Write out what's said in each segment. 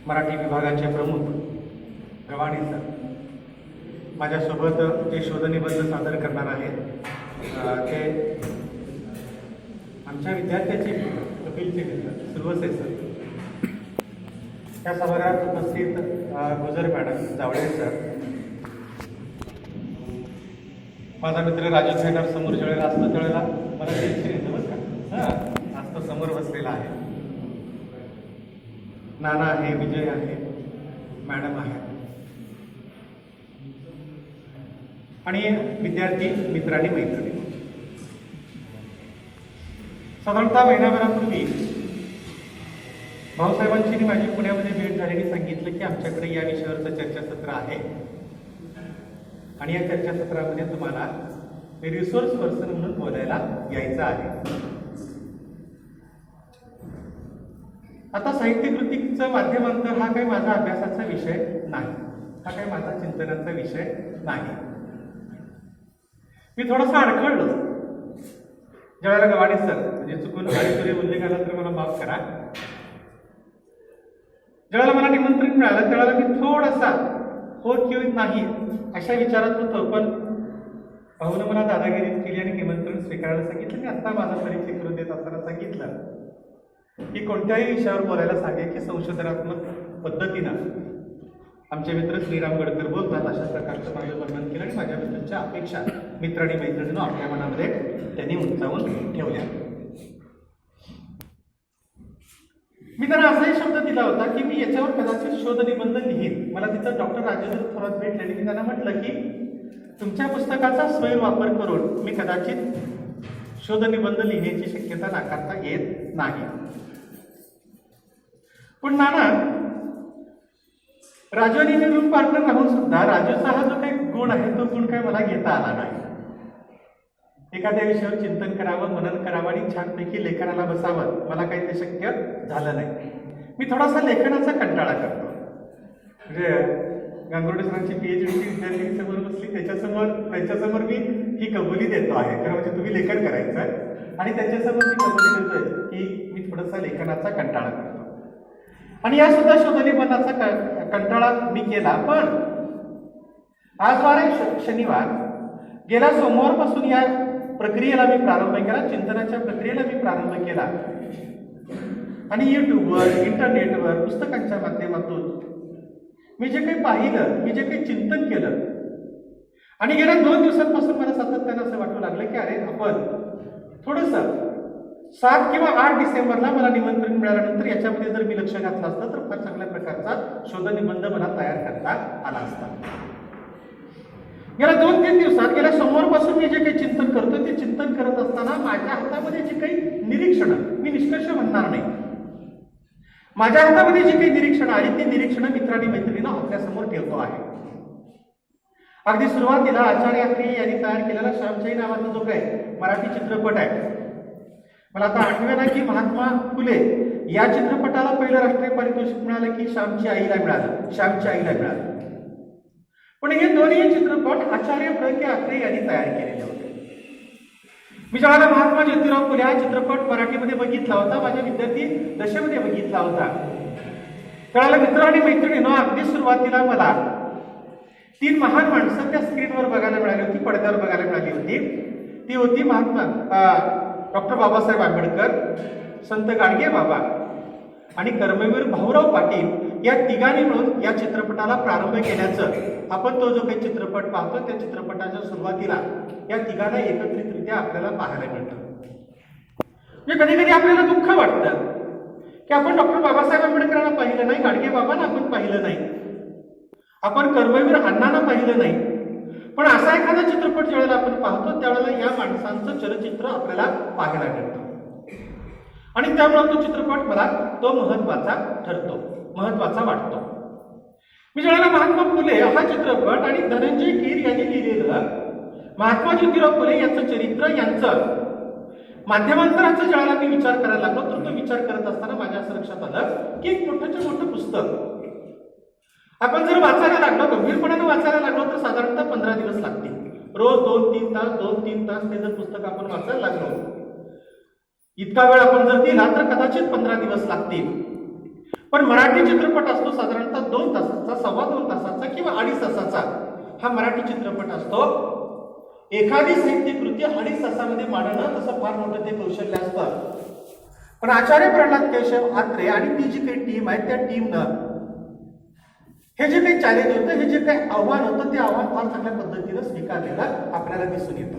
मराठी विभागाचे प्रमुख गवाणी सर माझ्यासोबत जे शोधनिबंध सादर करणार आहेत ते आमच्या विद्यार्थ्याचे कपिलचे मित्र सुरवसे सर, त्या सभागृहात उपस्थित गुजर मॅडम, जावळे सर, माझा मित्र राजू सेनर समोर ज्यावेळेला असतो त्यावेळेला मला टेन्शन येतं बरं का. आज तो समोर बसलेला आहे. नाना आहे, विजय आहे, मॅडम आहे आणि विद्यार्थी मित्रांनी मैत्रिणी. साधारणतः महिनाभरापूर्वी भाऊसाहेबांची माझी पुण्यामध्ये भेट झालेली सांगितलं की आमच्याकडे या विषयावरचं चर्चासत्र आहे आणि या चर्चासत्रामध्ये तुम्हाला रिसोर्स पर्सन म्हणून बोलायला यायचं आहे. आता साहित्य कृतीचं माध्यमांतर हा काही माझा अभ्यासाचा विषय नाही, हा काही माझा चिंतनाचा विषय नाही. मी थोडासा अडखळलो ज्यावेळेला गवाणी सर म्हणजे चुकून काहीतरी उल्लेख आला तर मला माफ करा. ज्यावेळेला मला निमंत्रण मिळालं त्यावेळेला मी थोडासा हो किंवा नाही अशा विचारात होतो, पण भाऊनं मला दादागिरी केली आणि निमंत्रण स्वीकारायला सांगितलं. मी आता माझा परिचय करून देत असताना सांगितलं की कोणत्याही विषयावर बोलायला सांगेल की संशोधनात्मक पद्धतीनं आमचे मित्र श्रीराम गडकर बोलतात अशा प्रकारचं माझं वर्णन केलं आणि माझ्याबद्दलच्या अपेक्षा मित्र आणि मैत्रिणींना आपल्या मनामध्ये त्यांनी उंचावून ठेवल्या. मी त्यांना असाही शब्द दिला होता की मी याच्यावर कदाचित शोधनिबंध लिहीन. मला तिथं डॉक्टर राजेंद्र थोरात भेटले आणि मी त्यांना म्हटलं की तुमच्या पुस्तकाचा स्वैरवापर करून मी कदाचित शोधनिबंध लिहिण्याची शक्यता नाकारता येत नाही. पण नाना राजू आणि मी रूम पार्टनर राहून सुद्धा राजूचा हा जो काही गुण आहे तो गुण काही मला घेता आला नाही. एखाद्या विषयावर चिंतन करावं, मनन करावं आणि छानपैकी लेखनाला बसावं, मला काही ते शक्य झालं नाही. मी थोडासा लेखनाचा कंटाळा करतो. म्हणजे गांगुर्डे सरांची PhD विद्यार्थी समोर बसली त्याच्यासमोर मी ही कबुली देतो आहे, खरं म्हणजे तुम्ही लेखन करायचं आहे आणि त्याच्यासमोर मी कबुली देतोय की मी थोडासा लेखनाचा कंटाळा करतो आणि या सुद्धा शोधनिबंधाचा कंटाळा मी केला. पण आज वारे शनिवार, गेल्या सोमवारपासून या प्रक्रियेला मी प्रारंभ केला, चिंतनाच्या प्रक्रियेला मी प्रारंभ केला आणि युट्यूबवर, इंटरनेटवर, पुस्तकांच्या माध्यमातून मी जे काही पाहिलं, मी जे काही चिंतन केलं आणि गेल्या 2 दिवसांपासून मला सातत्यानं असं वाटू लागलं की अरे आपण थोडंसं 7 किंवा 8 डिसेंबरला मला निमंत्रण मिळाल्यानंतर याच्यामध्ये जर मी लक्ष घातलं असतं तर फार चांगल्या प्रकारचा शोधनिबंध मला तयार करता आला असता. गेल्या 2-3 दिवसात, गेल्या सोमवारपासून मी जे काही चिंतन करतो ते चिंतन करत असताना माझ्या हातामध्ये जे काही निरीक्षणं, मी निष्कर्ष म्हणणार नाही, माझ्या हातामध्ये जी काही निरीक्षणं आली ती निरीक्षणं मित्रांनी मैत्रिणींना आपल्यासमोर ठेवतो आहे. अगदी सुरुवातीला आचार्य अत्रे यांनी तयार केलेला श्यामची आई नावाचा जो काही मराठी चित्रपट आहे, मला आता आठवेना की महात्मा फुले या चित्रपटाला पहिलं राष्ट्रीय पारितोषिक मिळालं की श्यामची आईला मिळालं. पण हे दोन्ही चित्रपट आचार्य प्र.के. अत्रे यांनी तयार केलेले होते. मी ज्यावेळेला महात्मा ज्योतिराव फुले हा चित्रपट मराठीमध्ये बघितला होता, माझ्या विद्यार्थी दशेमध्ये बघितला होता, त्यावेळेला मित्र आणि मैत्रिणींनो अगदी सुरुवातीला मला 3 महान माणसं त्या स्क्रीनवर बघायला मिळाली होती, पडद्यावर बघायला मिळाली होती. ती होती डॉक्टर बाबासाहेब आंबेडकर, संत गाडगे बाबा आणि कर्मवीर भाऊराव पाटील या तिघांनी मिळून या चित्रपटाला प्रारंभ केल्याचं आपण तो जो काही चित्रपट पाहतो त्या चित्रपटाच्या सुरुवातीला या तिघांना एकत्रितरित्या आपल्याला पाहायला मिळतं. म्हणजे कधी कधी आपल्याला दुःख वाटतं की आपण डॉक्टर बाबासाहेब आंबेडकरांना पाहिलं नाही, गाडगे बाबांना आपण पाहिलं नाही, आपण कर्मवीर अण्णांना पाहिलं नाही. पण असा एखादा चित्रपट ज्यावेळेला आपण पाहतो त्यावेळेला या माणसांचं चलचित्र आपल्याला पाहायला मिळतं आणि त्यामुळे तो चित्रपट मला तो महत्वाचा वाटतो. मी ज्यावेळेला महात्मा फुले हा चित्रपट आणि धनंजय कीर यांनी लिहिलेलं महात्मा ज्योतिराव फुले यांचं चरित्र यांचं माध्यमांतराचा ज्यावेळेला मी विचार करायला लागलो तर तो विचार करत असताना माझ्या असं लक्षात आलं की एक मोठं पुस्तक आपण जर वाचायला लागलो, गंभीरपणाने वाचायला लागलो तर साधारणतः 15 दिवस लागतील. रोज 2-3 तास ते जर पुस्तक आपण वाचायला लागलो, इतका वेळ आपण जर दिला तर कदाचित 15 दिवस लागतील. पण मराठी चित्रपट असतो साधारणतः 2 तासाचा, 2.25 तासाचा किंवा 2.5 तासाचा हा मराठी चित्रपट असतो. एखादी साहित्य कृती 2.5 तासामध्ये मांडणं तसं फार मोठं ते कौशल्य असतं. पण आचार्य प्रल्हाद केशव आत्रे आणि ती जी काही टीम आहे त्या टीमनं हे जे काही चॅलेंज होतं, हे जे काही आव्हान होतं, ते आव्हान फार चांगल्या पद्धतीनं स्वीकारलेलं आपल्याला दिसून येतं.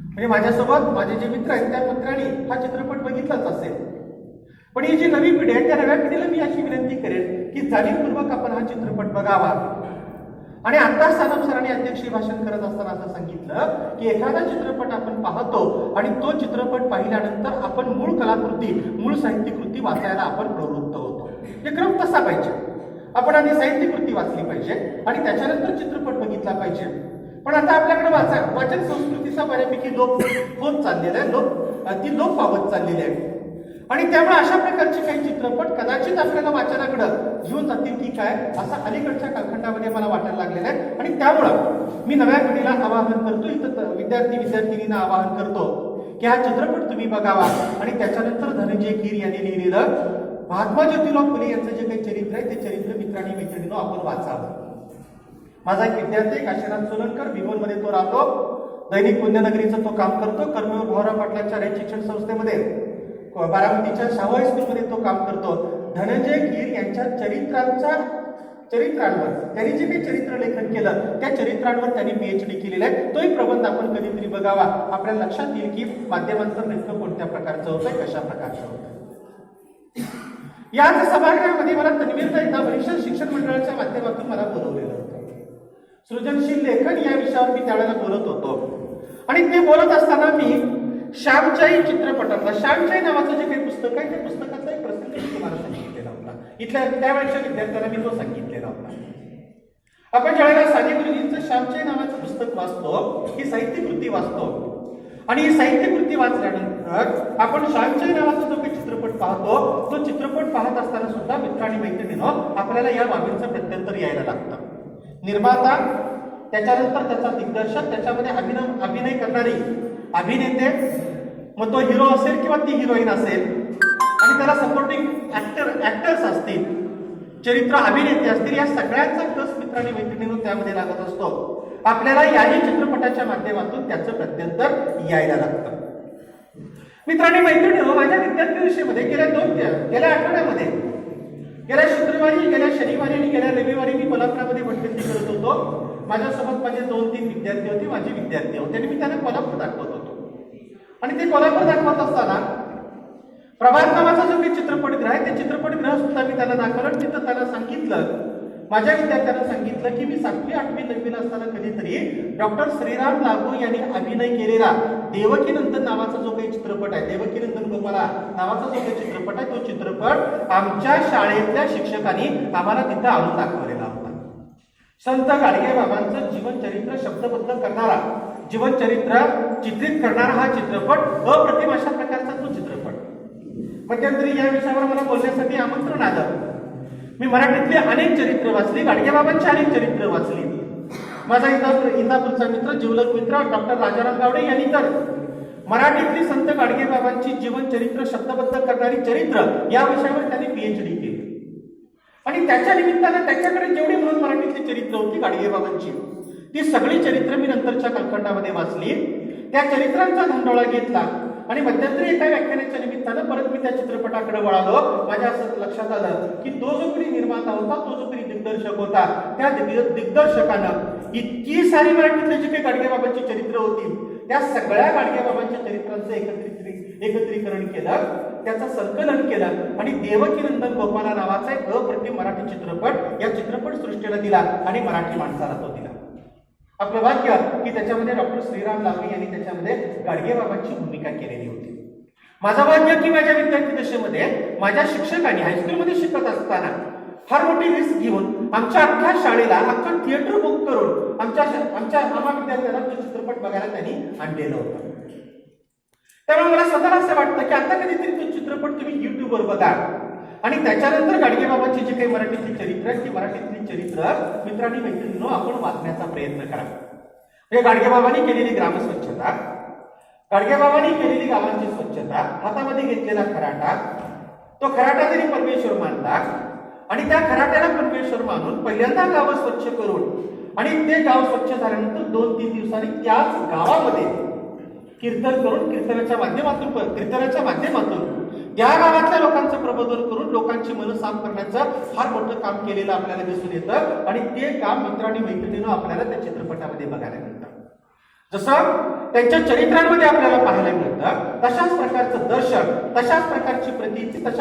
म्हणजे माझ्यासोबत माझे जे मित्र आहेत त्या मित्रांनी हा चित्रपट बघितलाच असेल. पण ही जी नवी पिढी आहे त्या नव्या पिढीला मी अशी विनंती करेन की जाणीवपूर्वक आपण हा चित्रपट बघावा. आणि आता सानप सरांनी अध्यक्षीय भाषण करत असताना असं सांगितलं की एखादा चित्रपट आपण पाहतो आणि तो चित्रपट पाहिल्यानंतर आपण मूळ कलाकृती, मूळ साहित्यकृती वाचायला आपण प्रवृत्त होतो. हे क्रम तसा पाहिजे. आपण आधी साहित्यकृती वाचली पाहिजे आणि त्याच्यानंतर चित्रपट बघितला पाहिजे. पण आता आपल्याकडे वाचन संस्कृतीचा बऱ्यापैकी लोप होत चाललेला आहे, ती लोप पावत चाललेली आहे. आणि त्यामुळे अशा प्रकारचे काही चित्रपट कदाचित आपल्याला वाचनाकडे घेऊन जातील की काय असं अलीकडच्या कालखंडामध्ये मला वाटायला लागलेलं आहे. आणि त्यामुळं मी नव्या पिढीला आवाहन करतो, इथं विद्यार्थिनींना आवाहन करतो की हा चित्रपट तुम्ही बघावा. आणि त्याच्यानंतर धनंजय कीर यांनी लिहिलेलं महात्मा ज्योतिराव फुले यांचं जे काही चरित्र आहे ते चरित्र मित्रांनी मैत्रिणींनो आपण वाचावं. माझा एक विद्यार्थी काशीनाथ सोलनकर भिगवणमध्ये तो राहतो, दैनिक पुण्यनगरीचं तो काम करतो, कर्मवीर भाऊराव पाटलांच्या रयत शिक्षण संस्थेमध्ये बारामतीच्या शाहू हायस्कूलमध्ये तो काम करतो. धनंजय कीर यांच्या चरित्रांवर त्यांनी जे काही चरित्र लेखन केलं त्या चरित्रांवर त्यांनी PhD केलेलं आहे. तोही प्रबंध आपण कधीतरी बघावा. आपल्याला लक्षात येईल की माध्यमांचं नेमकं कोणत्या प्रकारचं होतं, कशा प्रकारचं होतं. याच सभागृहामध्ये मला तन्वीरता एकदा वरिष्ठ शिक्षण मंडळाच्या माध्यमातून मला बोलवलेलं होतं. सृजनशील लेखन या विषयावर मी त्यावेळेला बोलत होतो. आणि ते बोलत असताना मी श्यामच्याई चित्रपटातला श्यामच्याई नावाचं जे काही पुस्तक आहे त्या पुस्तकाचा एक प्रसंग मी तुम्हाला सांगितलेला होता. इथल्या त्यावेळेच्या विद्यार्थ्यांना मी तो सांगितलेला होता. आपण ज्यावेळेला साने गुरुजींचं श्यामच्याई नावाचं पुस्तक वाचतो, ही साहित्यकृती वाचतो आणि ही साहित्यकृती वाचल्यानंतर आपण श्यामच्याई नावाचा जो काही चित्रपट पाहतो, तो चित्रपट पाहत असताना सुद्धा मित्रांनी मैत्रिणींनो आपल्याला या बाबींचं प्रत्यंतर यायला लागतं. निर्माता, त्याच्यानंतर त्याचा दिग्दर्शक, त्याच्यामध्ये अभिनय करणारी अभिनेते, मग तो हिरो असेल किंवा ती हिरोईन असेल आणि त्याला सपोर्टिंग ऍक्टर्स असतील, चरित्र अभिनेते असतील, या सगळ्यांचा कस मित्रांनी मैत्रिणींनो त्यामध्ये लागत असतो. आपल्याला याही चित्रपटाच्या माध्यमातून त्याचं प्रत्यंतर यायला लागतं. मित्रांनी मैत्रिणींनो माझ्या विद्यार्थी दिवशीमध्ये गेल्या आठवड्यामध्ये गेल्या शुक्रवारी, गेल्या शनिवारी आणि गेल्या रविवारी मी कोल्हापुरामध्ये भटकंती करत होतो. माझ्यासोबत माझे 2-3 विद्यार्थी होते, माझे विद्यार्थी होते आणि मी त्यांना कोल्हापूर दाखवत होतो. आणि ते कोल्हापूर दाखवत असताना प्रभात नावाचा जो काही चित्रपटगृह आहे ते चित्रपटगृह सुद्धा मी त्यांना दाखवलं. तिथं त्यांना सांगितलं, माझ्या विद्यार्थ्यांना सांगितलं की मी 7वी 8वी 9वीला असताना कधीतरी डॉक्टर श्रीराम लागू यांनी अभिनय केलेला देवकीनंदन नावाचा जो काही चित्रपट आहे, देवकीनंदन गोपाला नावाचा जो काही चित्रपट आहे, तो चित्रपट आमच्या शाळेतल्या शिक्षकांनी आम्हाला तिथं आणून दाखवलेला होता. संत गाडगे बाबांचं जीवनचरित्र शब्दबद्ध करणारा, जीवनचरित्र चित्रित करणारा हा चित्रपट अप्रतिम अशा प्रकारचा तो चित्रपट. मध्यंतरी या विषयावर मला बोलण्यासाठी आमंत्रण आलं. मी मराठीतली अनेक चरित्र वाचली, गाडगेबाबांची अनेक चरित्र वाचली. माझा इंदापूरचा मित्र, जिवलग मित्र डॉक्टर राजाराम गावडे यांनी तर मराठीतली संत गाडगेबाबांची जीवनचरित्र शब्दबद्ध करणारी चरित्र या विषयावर त्यांनी PhD केली. आणि त्याच्या निमित्तानं त्याच्याकडे जेवढी म्हणून मराठीतली चरित्र होती गाडगेबाबांची, ती सगळी चरित्र मी नंतरच्या कालखंडामध्ये वाचली. त्या चरित्रांचा धांडोळा घेतला आणि मध्यंतरी एका व्याख्यानाच्या निमित्तानं परत मी त्या चित्रपटाकडे वळालो. माझ्या असं लक्षात आलं की तो जो कोणी निर्माता होता, तो जो कोणी दिग्दर्शक होता, त्या दिग्दर्शकानं इतकी सारी मराठीतली जी काही गाडगेबाबांची चरित्र होती त्या सगळ्या गाडगेबाबांच्या चरित्रांचं एकत्रीकरण केलं, त्याचं संकलन केलं आणि देवकीनंदन गोपाला नावाचा एक अप्रतिम मराठी चित्रपट या चित्रपट सृष्टीला दिला आणि मराठी माणसाला तो दिला. आपलं भाग्य की त्याच्यामध्ये डॉक्टर श्रीराम लागू यांनी त्याच्यामध्ये गाडगेबाबांची भूमिका केलेली होती. माझं भाग्य की माझ्या विद्यार्थी दशेमध्ये माझ्या शिक्षकांनी हायस्कूलमध्ये शिकत असताना फार मोठी रिस्क घेऊन आमच्या अख्ख्या शाळेला अख्खं थिएटर बुक करून आम्हा विद्यार्थ्यांना तो चित्रपट बघायला त्यांनी आणलेलं होतं. त्यामुळे मला स्वतःला असं वाटतं की आता कधीतरी तो चित्रपट तुम्ही युट्यूबवर बघा आणि त्याच्यानंतर गाडगेबाबांची जी काही मराठीतली चरित्र आहे ती मराठीतली चरित्र मित्रांनी मैत्रिणींनो आपण वाचण्याचा प्रयत्न करा. म्हणजे गाडगेबाबांनी केलेली ग्रामस्वच्छता, गाडगेबाबांनी केलेली गावांची स्वच्छता, हातामध्ये घेतलेला खराटा, तो खराटा तरी परमेश्वर मानला आणि त्या खराट्याला परमेश्वर मानून पहिल्यांदा गाव स्वच्छ करून आणि ते गाव स्वच्छ झाल्यानंतर 2-3 दिवसांनी त्याच गावामध्ये कीर्तन करून कीर्तनाच्या माध्यमातून त्या गावातल्या लोकांचं प्रबोधन करून लोकांची मन साफ करण्याचं फार मोठं काम केलेलं आपल्याला दिसून येतं आणि ते काम मित्रांनी मैत्रिणीनं आपल्याला त्या चित्रपटामध्ये बघायला मिळतं. जसं त्यांच्या चरित्रांमध्ये आपल्याला पाहायला मिळतं तशाच प्रकारचं दर्शन, तशाच प्रकारची प्रतीती, तशाच